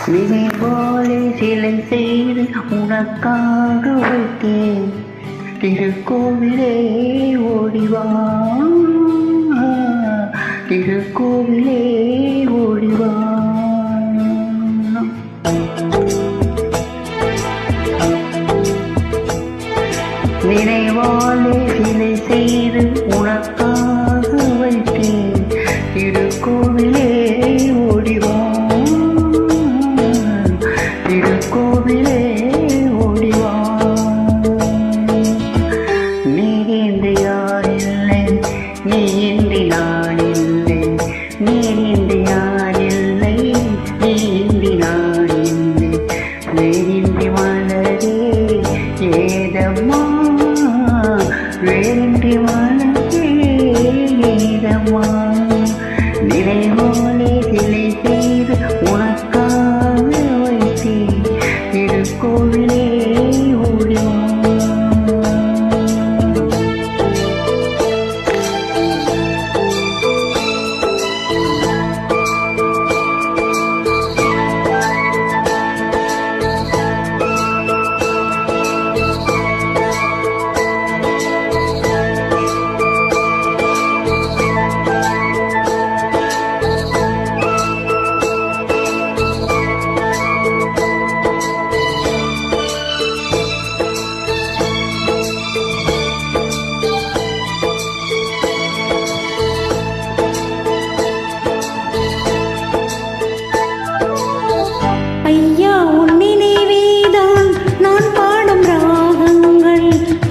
நினைவாலே சிலை செய்து உனக்காக வைத்தேன். திருக்கோவிலே ஓடிவா, திருக்கோவிலே ஓடிவா. நினைவாலே சிலை செய்து உனக்காக வைத்தேன். திருக்கோவிலே ஓடிவா, திருக்கோவிலே ஓடிவா. நீரின்றி யாரில்லை, நீ இன்றி நான் இல்லை. நீரின்றி யாரில்லை, நீ இன்றி நான் இல்லை. வேரின்றி மலரே ஏதம்மா, வேரின்றி மலரே ஏதம்மா. நினைவாலே சிலை செய்து உனக்காக வைத்தேன். திருக்கோவிலே ஓடிவா.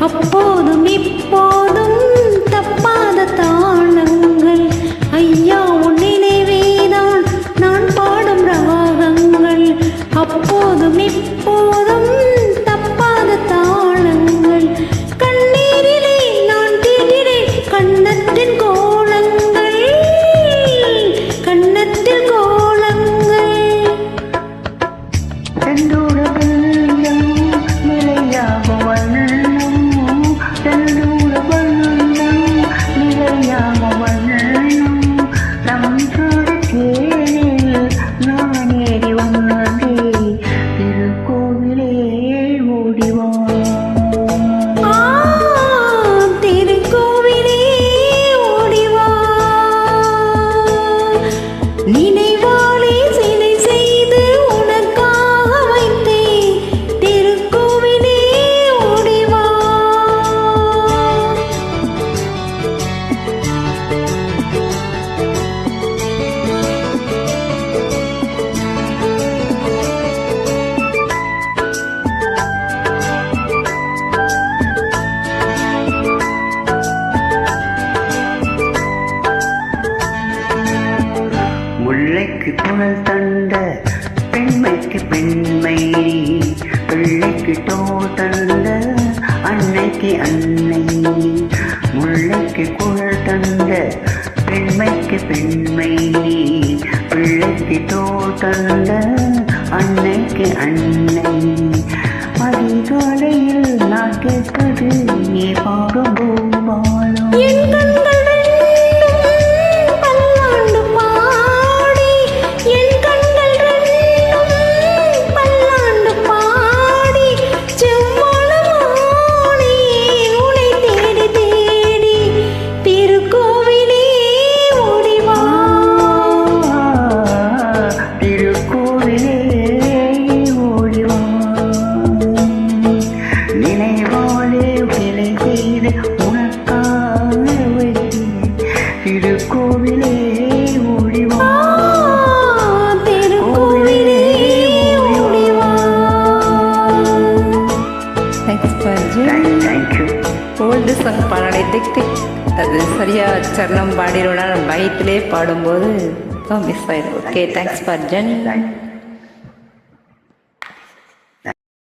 அப்போதும் இப்போதும் தப்பாத தாளங்கள். ஐயா உன் நினைவேதான் நான் பாடும் ராகங்கள். அப்போதும் இப்போதும் தப்பாத தாளங்கள். கண்ணீரிலே நான் தீட்டினேன் கண்ணத்தின் கோலங்கள், கண்ணத்தில் கோலங்கள். நினைவாலே சிலை செய்து உனக்காக வைத்தேன். திருக்கோவிலே ஓடிவா. முல்லைக்கு குரல் தந்த பெண்மைக்கு பெண்மை, பிள்ளைக்கு தோல் தந்த அன்னைக்கு அன்னை. முல்லைக்கு குரல் தந்த பெண்மைக்கு பெண்மை, பிள்ளைக்கு தோல் தந்த அன்னைக்கு அன்னை. அதிகாலையில் நான் கேட்பது நீ பாடும் பூபாலம். திருக்கோவிலே ஓடிவா, திருக்கோவிலே ஓடிவா. Thank you. ஓல்டு சாங் பாடலை திக் அது சரியாக சரணம் பாடினோட பைத்திலே பாடும்போது மிஸ் ஆயிடும். Okay, thanks for journey.